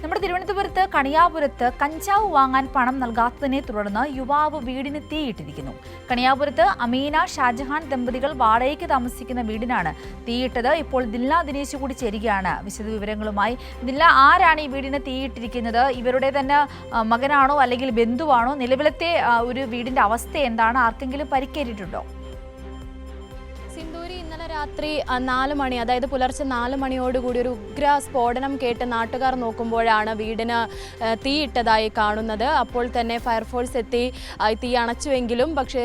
നമ്മുടെ തിരുവനന്തപുരത്ത് കണിയാപുരത്ത് കഞ്ചാവ് വാങ്ങാൻ പണം നൽകാത്തതിനെ തുടർന്ന് യുവാവ് വീടിന് തീയിട്ടിരിക്കുന്നു. കണിയാപുരത്ത് അമീന ഷാജഹാൻ ദമ്പതികൾ വാടകയ്ക്ക് താമസിക്കുന്ന വീടിനാണ് തീയിട്ടത്. ഇപ്പോൾ ദിൽന ദിനേശ് കൂടി ചേരുകയാണ് വിശദവിവരങ്ങളുമായി. ദിൽന, ആരാണ് ഈ വീടിന് തീയിട്ടിരിക്കുന്നത്? ഇവരുടെ തന്നെ മകനാണോ അല്ലെങ്കിൽ ബന്ധുവാണോ? നിലവിലത്തെ ഒരു വീടിന്റെ അവസ്ഥ എന്താണ്? ആർക്കെങ്കിലും പരിക്കേറ്റിട്ടുണ്ടോ? സിന്ദൂരി, ഇന്നലെ രാത്രി 4 മണി, അതായത് പുലർച്ചെ 4 മണിയോടുകൂടി ഒരു ഉഗ്ര സ്ഫോടനം കേട്ട് നാട്ടുകാർ നോക്കുമ്പോഴാണ് വീടിന് തീയിട്ടതായി കാണുന്നത്. അപ്പോൾ തന്നെ ഫയർഫോഴ്സ് എത്തി തീ അണച്ചുവെങ്കിലും പക്ഷേ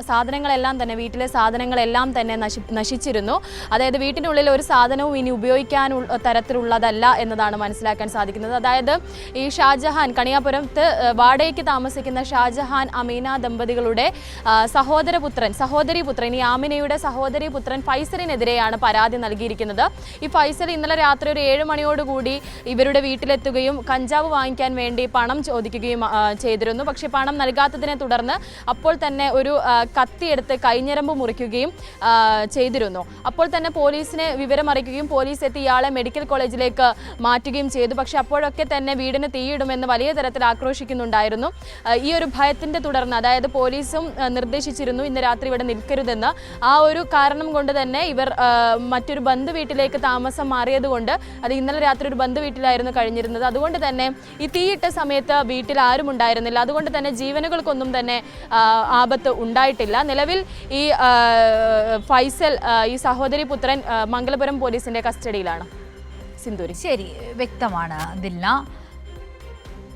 സാധനങ്ങളെല്ലാം തന്നെ, വീട്ടിലെ സാധനങ്ങളെല്ലാം തന്നെ നശിച്ചിരുന്നു. അതായത് വീട്ടിനുള്ളിൽ ഒരു സാധനവും ഇനി ഉപയോഗിക്കാൻ തരത്തിലുള്ളതല്ല എന്നതാണ് മനസ്സിലാക്കാൻ സാധിക്കുന്നത്. അതായത് ഈ ഷാജഹാൻ, കണിയാപുരത്ത് വാടകയ്ക്ക് താമസിക്കുന്ന ഷാജഹാൻ അമീന ദമ്പതികളുടെ സഹോദരിപുത്രൻ ഈ ആമിനയുടെ സഹോദരിപുത്രൻ ഫൈസലിനെതിരെയാണ് പരാതി നൽകിയിരിക്കുന്നത്. ഈ ഫൈസൽ ഇന്നലെ രാത്രി ഒരു 7 മണിയോടുകൂടി ഇവരുടെ വീട്ടിലെത്തുകയും കഞ്ചാവ് വാങ്ങിക്കാൻ വേണ്ടി പണം ചോദിക്കുകയും ചെയ്തിരുന്നു. പക്ഷേ പണം നൽകാത്തതിനെ തുടർന്ന് അപ്പോൾ തന്നെ ഒരു കത്തിയെടുത്ത് കൈഞ്ഞരമ്പ് മുറിക്കുകയും ചെയ്തിരുന്നു. അപ്പോൾ തന്നെ പോലീസിനെ വിവരമറിയിക്കുകയും പോലീസ് എത്തി ഇയാളെ മെഡിക്കൽ കോളേജിലേക്ക് മാറ്റുകയും ചെയ്തു. പക്ഷേ അപ്പോഴൊക്കെ തന്നെ വീടിന് തീയിടുമെന്ന് വലിയ തരത്തിൽ ആക്രോശിക്കുന്നുണ്ടായിരുന്നു. ഈ ഒരു ഭയത്തിൻ്റെ തുടർന്ന്, അതായത് പോലീസും നിർദ്ദേശിച്ചിരുന്നു ഇന്ന് രാത്രി ഇവിടെ നിൽക്കരുതെന്ന്. ആ ഒരു കാരണം കൊണ്ട് തന്നെ ഇവർ മറ്റൊരു ബന്ധു വീട്ടിലേക്ക് താമസം മാറിയതുകൊണ്ട്, അത് ഇന്നലെ രാത്രി ഒരു ബന്ധു വീട്ടിലായിരുന്നു കഴിഞ്ഞിരുന്നത്. അതുകൊണ്ട് തന്നെ ഈ തീയിട്ട സമയത്ത് വീട്ടിൽ ആരും ഉണ്ടായിരുന്നില്ല. അതുകൊണ്ട് തന്നെ ജീവനുകൾക്കൊന്നും തന്നെ ആപത്ത് ഉണ്ടായിട്ടില്ല. നിലവിൽ ഈ ഫൈസൽ, ഈ സഹോദരി പുത്രൻ മംഗലപുരം പോലീസിന്റെ കസ്റ്റഡിയിലാണ്. സിന്ദൂരി, ശരി, വ്യക്തമാണ് ദിൽന.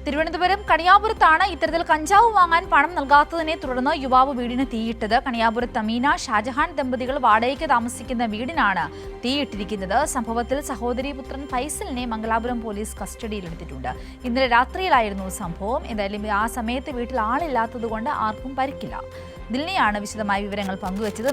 തിരുവനന്തപുരം കണിയാപുരത്താണ് ഇത്തരത്തിൽ കഞ്ചാവ് വാങ്ങാൻ പണം നൽകാത്തതിനെ തുടർന്ന് യുവാവ് വീടിന് തീയിട്ടത്. കണിയാപുരത്ത് അമീന ഷാജഹാൻ ദമ്പതികൾ വാടകയ്ക്ക് താമസിക്കുന്ന വീടിനാണ് തീയിട്ടിരിക്കുന്നത്. സംഭവത്തിൽ സഹോദരീപുത്രൻ ഫൈസലിനെ മംഗലാപുരം പോലീസ് കസ്റ്റഡിയിലെടുത്തിട്ടുണ്ട്. ഇന്നലെ രാത്രിയിലായിരുന്നു സംഭവം. എന്തായാലും ആ സമയത്ത് വീട്ടിൽ ആളില്ലാത്തതുകൊണ്ട് ആർക്കും പരിക്കില്ല. ദിൽനയാണ് വിശദമായ വിവരങ്ങൾ പങ്കുവച്ചത്.